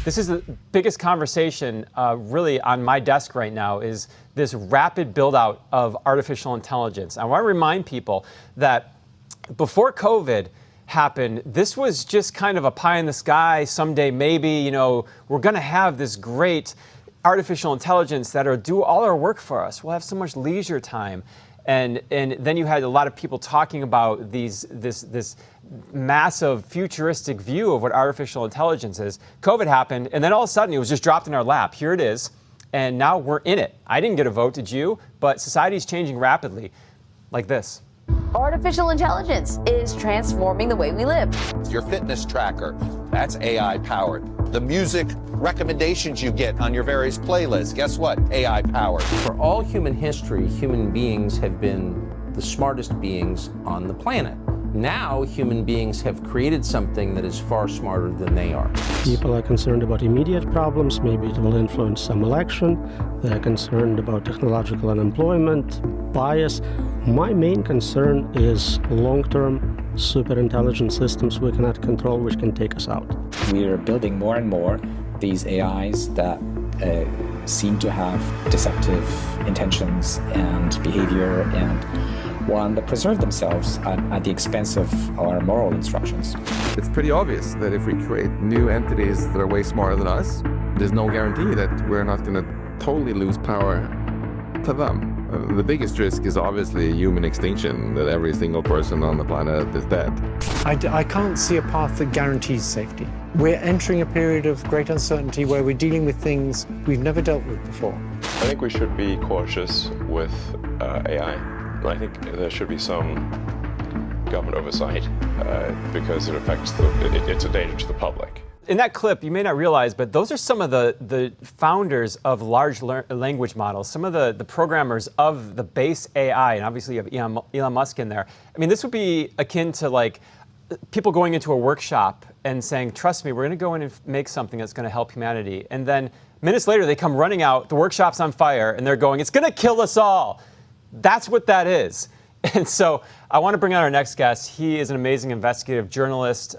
This is the biggest conversation really on my desk right now, is this rapid build out of artificial intelligence. I want to remind people that before COVID happened, this was just kind of a pie in the sky. Someday, maybe, we're going to have this great artificial intelligence that'll do all our work for us. We'll have so much leisure time. And then you had a lot of people talking about this massive futuristic view of what artificial intelligence is. COVID happened, and then all of a sudden it was just dropped in our lap. Here it is, and now we're in it. I didn't get a vote, did you? But society is changing rapidly, like this. Artificial intelligence is transforming the way we live. Your fitness tracker, that's AI powered. The music recommendations you get on your various playlists, guess what? AI powered. For all human history, human beings have been the smartest beings on the planet. Now, human beings have created something that is far smarter than they are. People are concerned about immediate problems. Maybe it will influence some election. They're concerned about technological unemployment, bias. My main concern is long-term super intelligent systems we cannot control, which can take us out. We are building more and more these AIs that seem to have deceptive intentions and behavior and want to preserve themselves at the expense of our moral instructions. It's pretty obvious that if we create new entities that are way smarter than us, there's no guarantee that we're not going to totally lose power to them. The biggest risk is obviously human extinction, that every single person on the planet is dead. I can't see a path that guarantees safety. We're entering a period of great uncertainty where we're dealing with things we've never dealt with before. I think we should be cautious with AI. I think there should be some government oversight because it affects it's a danger to the public. In that clip, you may not realize, but those are some of the founders of large language models, some of the programmers of the base AI, and obviously you have Elon Musk in there. I mean, this would be akin to like people going into a workshop and saying, trust me, we're going to go in and make something that's going to help humanity. And then minutes later, they come running out, the workshop's on fire, and they're going, it's going to kill us all. That's what that is. And so I want to bring on our next guest. He is an amazing investigative journalist.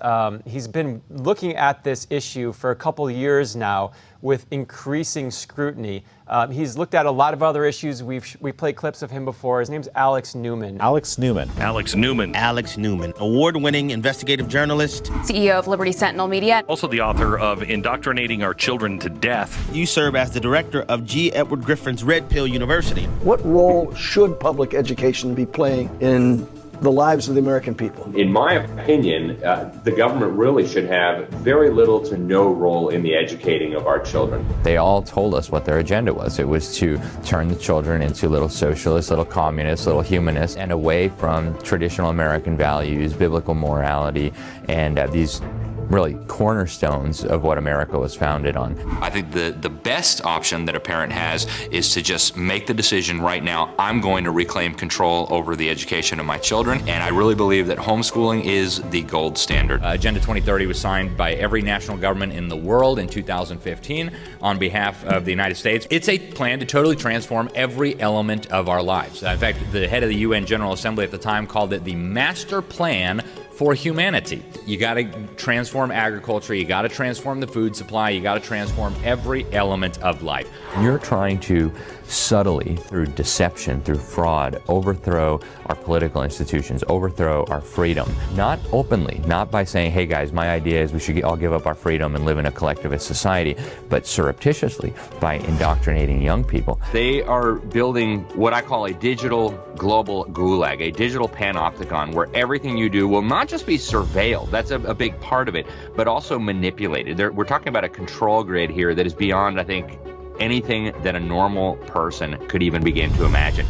He's been looking at this issue for a couple of years now with increasing scrutiny. He's looked at a lot of other issues. We played clips of him before. His name's Alex Newman. Alex Newman. Alex Newman. Alex Newman, award-winning investigative journalist. CEO of Liberty Sentinel Media. Also the author of Indoctrinating Our Children to Death. You serve as the director of G. Edward Griffin's Red Pill University. What role should public education be playing in the lives of the American people? In my opinion, the government really should have very little to no role in the educating of our children. They all told us what their agenda was. It was to turn the children into little socialists, little communists, little humanists, and away from traditional American values, biblical morality, and these really cornerstones of what America was founded on. I think the best option that a parent has is to just make the decision right now, I'm going to reclaim control over the education of my children, and I really believe that homeschooling is the gold standard. Agenda 2030 was signed by every national government in the world in 2015 on behalf of the United States. It's a plan to totally transform every element of our lives. In fact, the head of the UN General Assembly at the time called it the master plan for humanity. You got to transform agriculture, you got to transform the food supply, you got to transform every element of life. You're trying to subtly, through deception, through fraud, overthrow our political institutions, overthrow our freedom. Not openly, not by saying, hey guys, my idea is we should all give up our freedom and live in a collectivist society, but surreptitiously by indoctrinating young people. They are building what I call a digital global gulag, a digital panopticon where everything you do will not just be surveilled, that's a big part of it, but also manipulated. We're talking about a control grid here that is beyond, I think, anything that a normal person could even begin to imagine.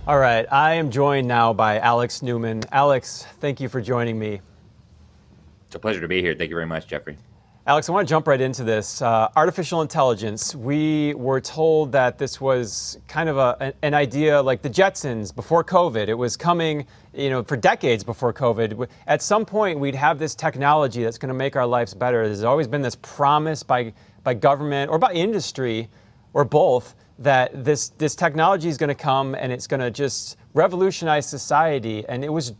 All right, I am joined now by Alex Newman. Alex, thank you for joining me. It's a pleasure to be here. Thank you very much, Jeffrey. Alex, I want to jump right into this. Artificial intelligence. We were told that this was kind of an idea like the Jetsons before COVID. It was coming, for decades before COVID. At some point, we'd have this technology that's going to make our lives better. There's always been this promise by government or by industry or both that this technology is going to come and it's going to just revolutionize society. And it was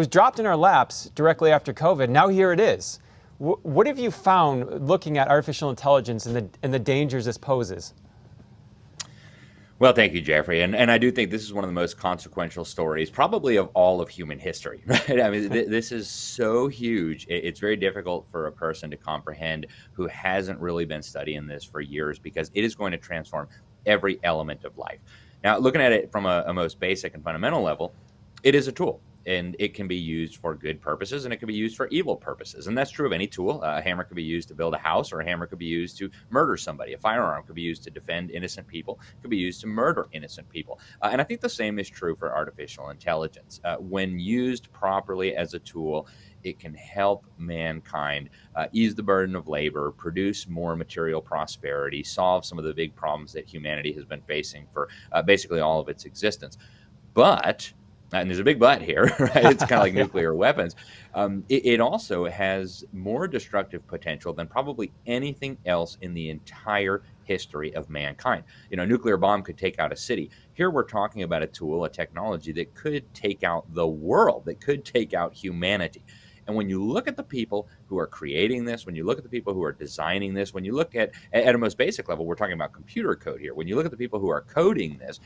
dropped in our laps directly after COVID. Now here it is. What have you found looking at artificial intelligence and the dangers this poses? Well, thank you, Jeffrey. And I do think this is one of the most consequential stories, probably of all of human history, right? I mean, this is so huge. It's very difficult for a person to comprehend who hasn't really been studying this for years, because it is going to transform every element of life. Now, looking at it from a most basic and fundamental level, it is a tool. And it can be used for good purposes, and it can be used for evil purposes. And that's true of any tool. A hammer could be used to build a house, or a hammer could be used to murder somebody. A firearm could be used to defend innocent people. It could be used to murder innocent people. And I think the same is true for artificial intelligence. When used properly as a tool, it can help mankind ease the burden of labor, produce more material prosperity, solve some of the big problems that humanity has been facing for basically all of its existence. But and there's a big but here, right? It's kind of like nuclear weapons. It also has more destructive potential than probably anything else in the entire history of mankind. You know, a nuclear bomb could take out a city. Here we're talking about a tool, a technology that could take out the world, that could take out humanity. And when you look at the people who are creating this, when you look at the people who are designing this, when you look at a most basic level, we're talking about computer code here. When you look at the people who are coding this,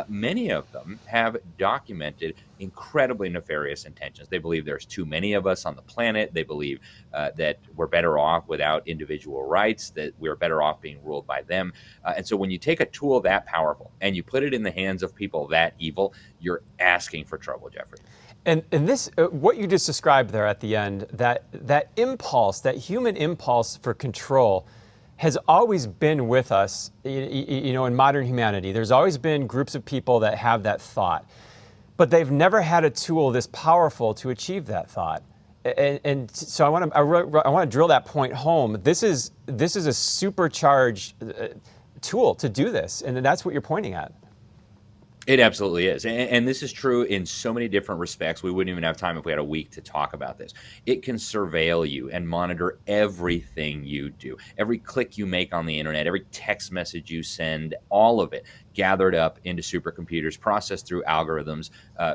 many of them have documented incredibly nefarious intentions. They believe there's too many of us on the planet. They believe that we're better off without individual rights, that we're better off being ruled by them. And so when you take a tool that powerful and you put it in the hands of people that evil, you're asking for trouble, Jeffrey. And this, what you just described there at the end, that impulse, that human impulse for control, has always been with us. You know, in modern humanity, there's always been groups of people that have that thought, but they've never had a tool this powerful to achieve that thought. And so I want to drill that point home. This is a supercharged tool to do this, and that's what you're pointing at. It absolutely is. And this is true in so many different respects. We wouldn't even have time if we had a week to talk about this. It can surveil you and monitor everything you do. Every click you make on the internet, every text message you send, all of it gathered up into supercomputers, processed through algorithms,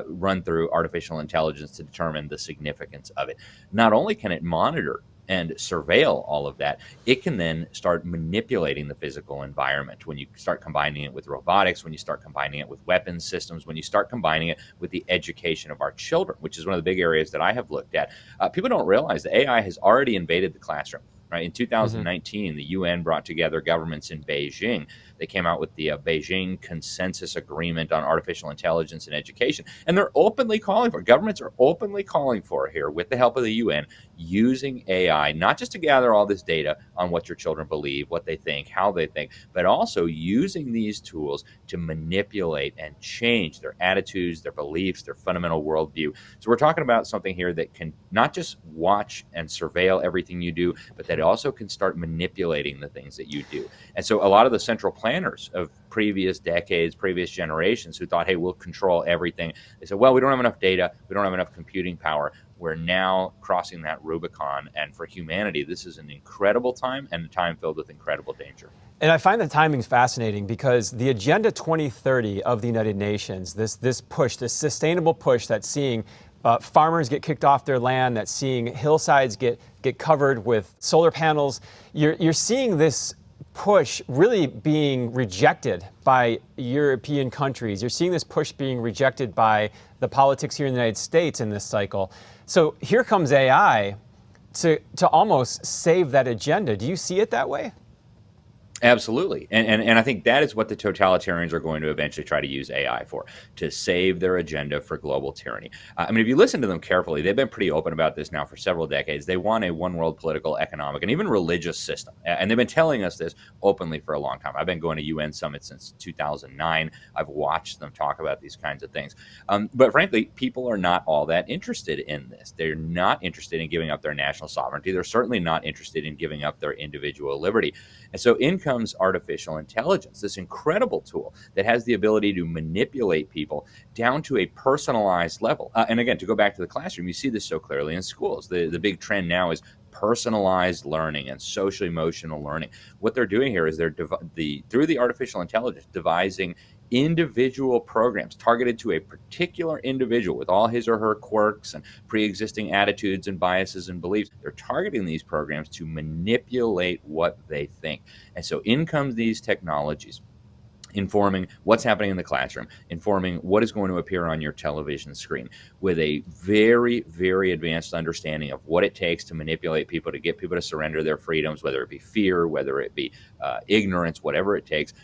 run through artificial intelligence to determine the significance of it. Not only can it monitor and surveil all of that, it can then start manipulating the physical environment. When you start combining it with robotics, when you start combining it with weapons systems, when you start combining it with the education of our children, which is one of the big areas that I have looked at, people don't realize that AI has already invaded the classroom. Right? In 2019, the UN brought together governments in Beijing. They came out with the Beijing Consensus Agreement on Artificial Intelligence in Education. And they're openly calling for, governments are openly calling for here, with the help of the UN, using AI, not just to gather all this data on what your children believe, what they think, how they think, but also using these tools to manipulate and change their attitudes, their beliefs, their fundamental worldview. So we're talking about something here that can not just watch and surveil everything you do, but that it also can start manipulating the things that you do. And so a lot of the central planners of previous decades, previous generations who thought, hey, we'll control everything, they said, well, we don't have enough data, we don't have enough computing power. We're now crossing that Rubicon. And for humanity, this is an incredible time, and a time filled with incredible danger. And I find the timing fascinating, because the Agenda 2030 of the United Nations, this push, this sustainable push that's seeing farmers get kicked off their land, that's seeing hillsides get covered with solar panels, you're seeing this push really being rejected by European countries. You're seeing this push being rejected by the politics here in the United States in this cycle. So here comes AI to almost save that agenda. Do you see it that way? Absolutely. And I think that is what the totalitarians are going to eventually try to use AI for, to save their agenda for global tyranny. I mean, if you listen to them carefully, they've been pretty open about this now for several decades. They want a one world political, economic, and even religious system. And they've been telling us this openly for a long time. I've been going to UN summits since 2009. I've watched them talk about these kinds of things. But frankly, people are not all that interested in this. They're not interested in giving up their national sovereignty. They're certainly not interested in giving up their individual liberty. And so in comes artificial intelligence, this incredible tool that has the ability to manipulate people down to a personalized level. And again, to go back to the classroom, you see this so clearly in schools. The big trend now is personalized learning and social emotional learning. What they're doing here is they're through the artificial intelligence devising individual programs targeted to a particular individual with all his or her quirks and pre-existing attitudes and biases and beliefs. They're targeting these programs to manipulate what they think. And so in comes these technologies, informing what's happening in the classroom, informing what is going to appear on your television screen, with a very, very advanced understanding of what it takes to manipulate people, to get people to surrender their freedoms, whether it be fear, whether it be ignorance, whatever it takes.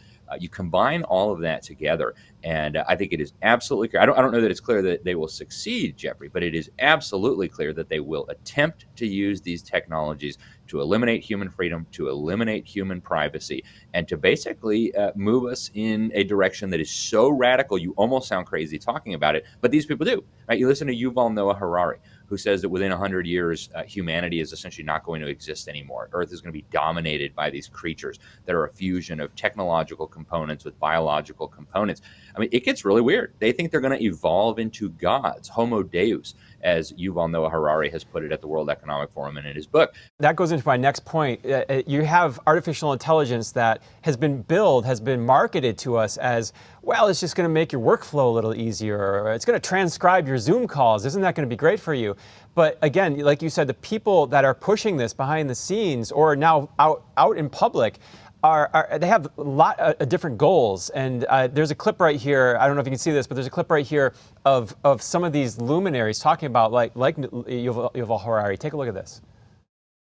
You combine all of that together, and I think it is absolutely clear. I don't know that it's clear that they will succeed, Jeffrey, but it is absolutely clear that they will attempt to use these technologies to eliminate human freedom, to eliminate human privacy, and to basically move us in a direction that is so radical you almost sound crazy talking about it, but these people do. Right? You listen to Yuval Noah Harari, who says that within 100 years, humanity is essentially not going to exist anymore. Earth is going to be dominated by these creatures that are a fusion of technological components with biological components. I mean, it gets really weird. They think they're going to evolve into gods, Homo Deus, as Yuval Noah Harari has put it at the World Economic Forum and in his book. That goes into my next point. You have artificial intelligence that has been marketed to us as, well, it's just going to make your workflow a little easier, or it's going to transcribe your Zoom calls. Isn't that going to be great for you? But again, like you said, the people that are pushing this behind the scenes or now out in public, they have a lot of different goals. And there's a clip right here. I don't know if you can see this, but there's a clip right here of some of these luminaries talking about like Yuval Harari. Take a look at this.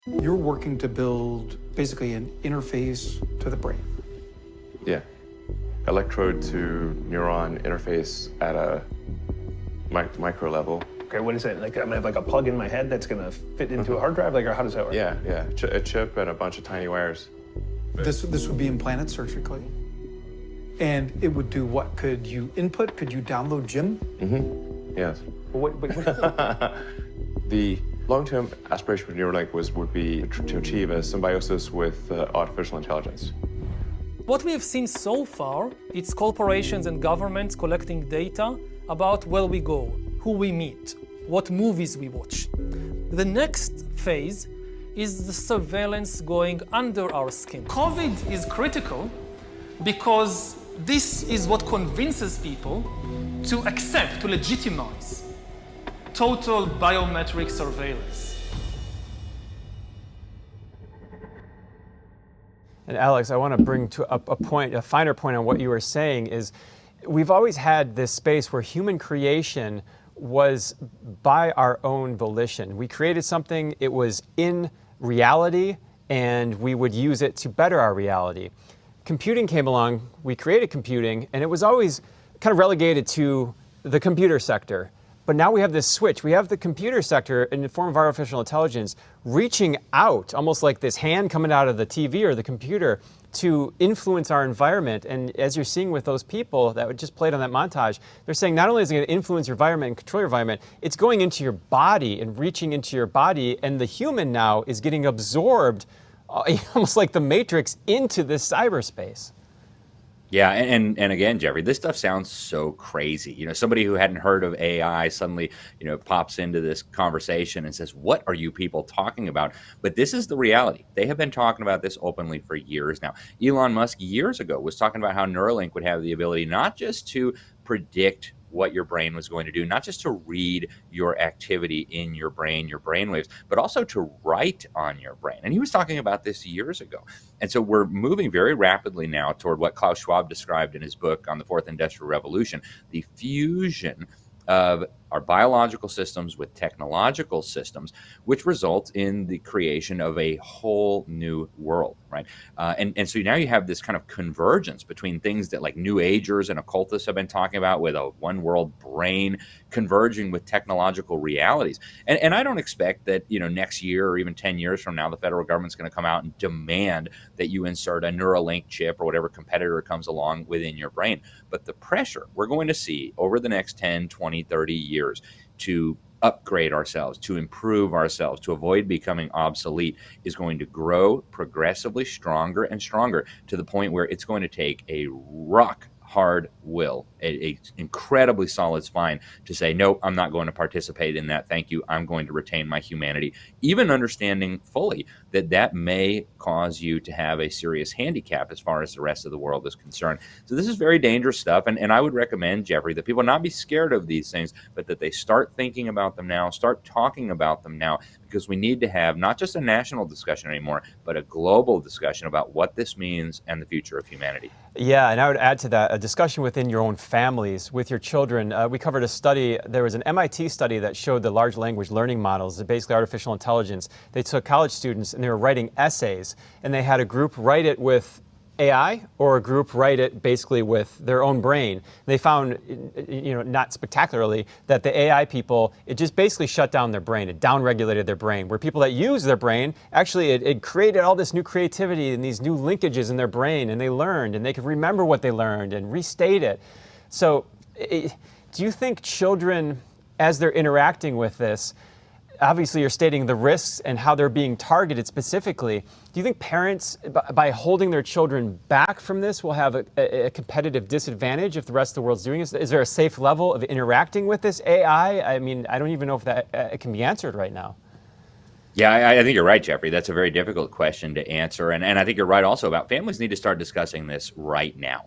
You're working to build basically an interface to the brain. Yeah. Electrode to neuron interface at a micro level. Okay, what is it? Like, I'm gonna have like a plug in my head that's gonna fit into a hard drive? Like, or how does that work? Yeah. A chip and a bunch of tiny wires. This would be implanted surgically. And it would do what? Could you input? Could you download Jim? Mm-hmm. Yes. What? The long-term aspiration for Neuralink would be to achieve a symbiosis with artificial intelligence. What we have seen so far, it's corporations and governments collecting data about where we go, who we meet, what movies we watch. The next phase is the surveillance going under our skin. COVID is critical because this is what convinces people to accept, to legitimize total biometric surveillance. And Alex, I want to bring to a finer point on what you were saying is, we've always had this space where human creation was by our own volition. We created something, it was in reality, and we would use it to better our reality. Computing came along, we created computing, and it was always kind of relegated to the computer sector. But now we have this switch. We have the computer sector in the form of artificial intelligence reaching out, almost like this hand coming out of the TV or the computer, to influence our environment. And as you're seeing with those people that just played on that montage, they're saying not only is it going to influence your environment and control your environment, it's going into your body and reaching into your body. And the human now is getting absorbed, almost like the Matrix, into this cyberspace. Yeah, and again, Jeffrey, this stuff sounds so crazy. You know, somebody who hadn't heard of AI suddenly, pops into this conversation and says, what are you people talking about? But this is the reality. They have been talking about this openly for years now. Elon Musk years ago was talking about how Neuralink would have the ability not just to predict what your brain was going to do, not just to read your activity in your brain, your brainwaves, but also to write on your brain. And he was talking about this years ago. And so we're moving very rapidly now toward what Klaus Schwab described in his book on the Fourth Industrial Revolution, the fusion of our biological systems with technological systems, which results in the creation of a whole new world, right? And so now you have this kind of convergence between things that like New Agers and occultists have been talking about, with a one world brain converging with technological realities. And I don't expect that, next year or even 10 years from now, the federal government's going to come out and demand that you insert a Neuralink chip or whatever competitor comes along within your brain. But the pressure we're going to see over the next 10, 20, 30 years to upgrade ourselves, to improve ourselves, to avoid becoming obsolete, is going to grow progressively stronger and stronger, to the point where it's going to take a rock hard will a incredibly solid spine to say, no, I'm not going to participate in that. Thank you. I'm going to retain my humanity, even understanding fully that that may cause you to have a serious handicap as far as the rest of the world is concerned. So this is very dangerous stuff. And I would recommend, Jeffrey, that people not be scared of these things, but that they start thinking about them now, start talking about them now, because we need to have not just a national discussion anymore, but a global discussion about what this means and the future of humanity. Yeah, and I would add to that a discussion within your own families, with your children. We covered a study, there was an MIT study that showed the large language learning models, basically artificial intelligence. They took college students and they were writing essays, and they had a group write it with AI or a group write it basically with their own brain. They found, not spectacularly, that the AI people, it just basically shut down their brain. It downregulated their brain. Where people that use their brain, actually it created all this new creativity and these new linkages in their brain, and they learned and they could remember what they learned and restate it. So do you think children, as they're interacting with this, obviously you're stating the risks and how they're being targeted specifically. Do you think parents, by holding their children back from this, will have a competitive disadvantage if the rest of the world's doing this? Is there a safe level of interacting with this AI? I mean, I don't even know if that can be answered right now. Yeah, I think you're right, Jeffrey. That's a very difficult question to answer. And I think you're right also about families need to start discussing this right now.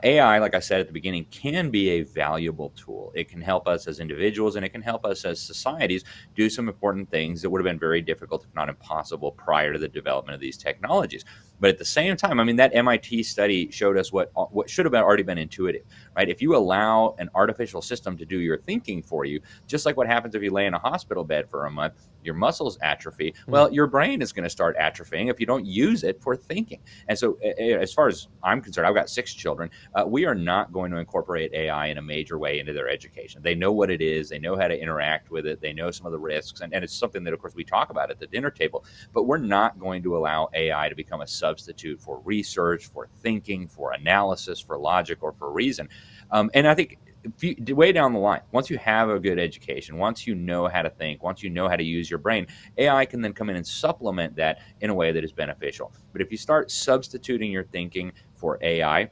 AI, like I said at the beginning, can be a valuable tool. It can help us as individuals and it can help us as societies do some important things that would have been very difficult, if not impossible, prior to the development of these technologies. But at the same time, I mean, that MIT study showed us what should have already been intuitive, right? If you allow an artificial system to do your thinking for you, just like what happens if you lay in a hospital bed for a month, your muscles atrophy. Well, your brain is going to start atrophying if you don't use it for thinking. And so as far as I'm concerned, I've got 6 children. We are not going to incorporate AI in a major way into their education. They know what it is. They know how to interact with it. They know some of the risks. And it's something that, of course, we talk about at the dinner table. But we're not going to allow AI to become a substitute for research, for thinking, for analysis, for logic, or for reason. And I think way down the line, once you have a good education, once you know how to think, once you know how to use your brain, AI can then come in and supplement that in a way that is beneficial. But if you start substituting your thinking for AI,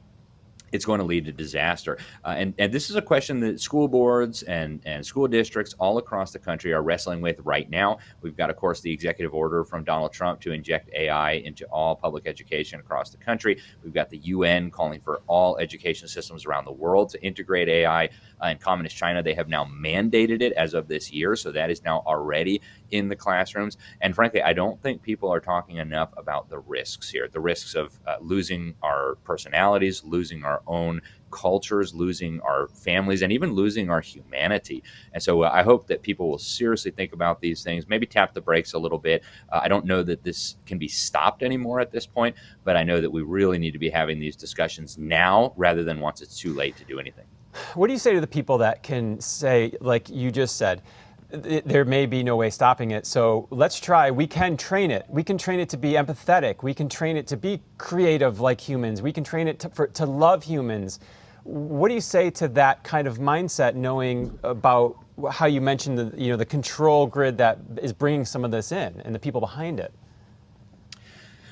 it's going to lead to disaster. And this is a question that school boards and school districts all across the country are wrestling with right now. We've got, of course, the executive order from Donald Trump to inject AI into all public education across the country. We've got the UN calling for all education systems around the world to integrate AI. In Communist China, they have now mandated it as of this year. So that is now already in the classrooms. And frankly, I don't think people are talking enough about the risks here, the risks of losing our personalities, losing our own cultures, losing our families, and even losing our humanity. And so I hope that people will seriously think about these things, maybe tap the brakes a little bit. I don't know that this can be stopped anymore at this point, but I know that we really need to be having these discussions now rather than once it's too late to do anything. What do you say to the people that can say, like you just said, there may be no way stopping it, so let's try. We can train it. We can train it to be empathetic. We can train it to be creative like humans. We can train it to love humans. What do you say to that kind of mindset, knowing about how you mentioned the control grid that is bringing some of this in and the people behind it?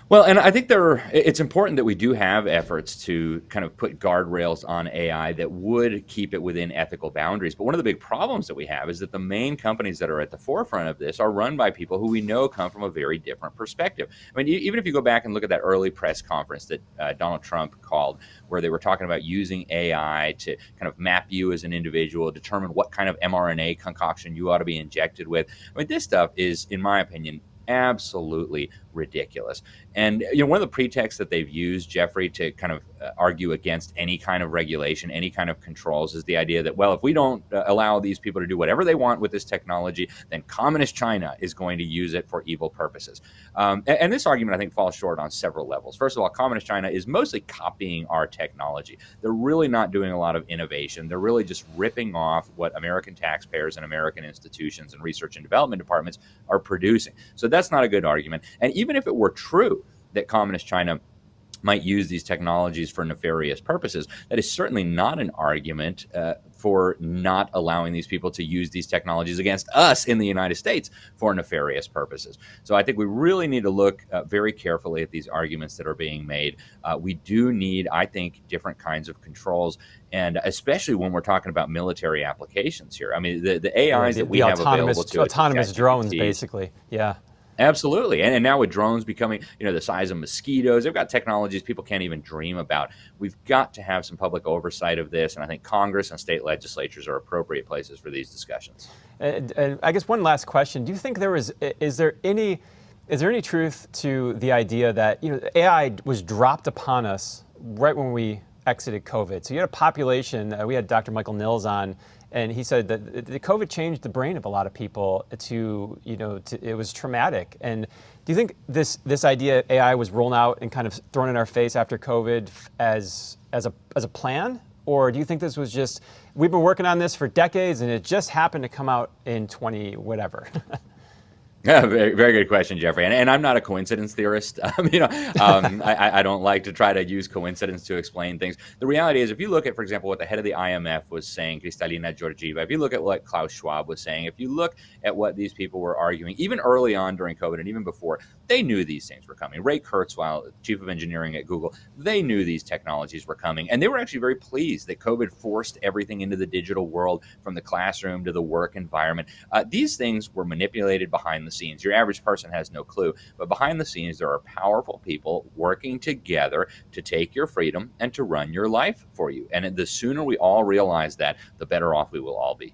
Well, and I think it's important that we do have efforts to kind of put guardrails on AI that would keep it within ethical boundaries. But one of the big problems that we have is that the main companies that are at the forefront of this are run by people who we know come from a very different perspective. I mean, even if you go back and look at that early press conference that Donald Trump called, where they were talking about using AI to kind of map you as an individual, determine what kind of mRNA concoction you ought to be injected with. I mean, this stuff is, in my opinion, absolutely ridiculous. And one of the pretexts that they've used, Jeffrey, to kind of argue against any kind of regulation, any kind of controls, is the idea that, well, if we don't allow these people to do whatever they want with this technology, then communist China is going to use it for evil purposes. And this argument, I think, falls short on several levels. First of all, communist China is mostly copying our technology. They're really not doing a lot of innovation. They're really just ripping off what American taxpayers and American institutions and research and development departments are producing. So that's not a good argument. And even if it were true that communist China might use these technologies for nefarious purposes, that is certainly not an argument for not allowing these people to use these technologies against us in the United States for nefarious purposes. So I think we really need to look very carefully at these arguments that are being made. We do need, I think, different kinds of controls, and especially when we're talking about military applications here. I mean, the AIs that we have available to us, autonomous drones, basically. Yeah. Absolutely. And now with drones becoming, the size of mosquitoes, they've got technologies people can't even dream about. We've got to have some public oversight of this. And I think Congress and state legislatures are appropriate places for these discussions. And I guess one last question. Do you think is there any truth to the idea that, AI was dropped upon us right when we exited COVID? So you had a population, we had Dr. Michael Nils on, and he said that the COVID changed the brain of a lot of people it was traumatic. And do you think this idea AI was rolled out and kind of thrown in our face after COVID as a plan? Or do you think this was just, we've been working on this for decades and it just happened to come out in 20 whatever? Yeah, very, very good question, Jeffrey. And I'm not a coincidence theorist. I don't like to try to use coincidence to explain things. The reality is, if you look at, for example, what the head of the IMF was saying, Kristalina Georgieva, if you look at what Klaus Schwab was saying, if you look at what these people were arguing, even early on during COVID and even before, they knew these things were coming. Ray Kurzweil, chief of engineering at Google, they knew these technologies were coming. And they were actually very pleased that COVID forced everything into the digital world, from the classroom to the work environment. These things were manipulated behind the scenes. Your average person has no clue, but behind the scenes, there are powerful people working together to take your freedom and to run your life for you. And the sooner we all realize that, the better off we will all be.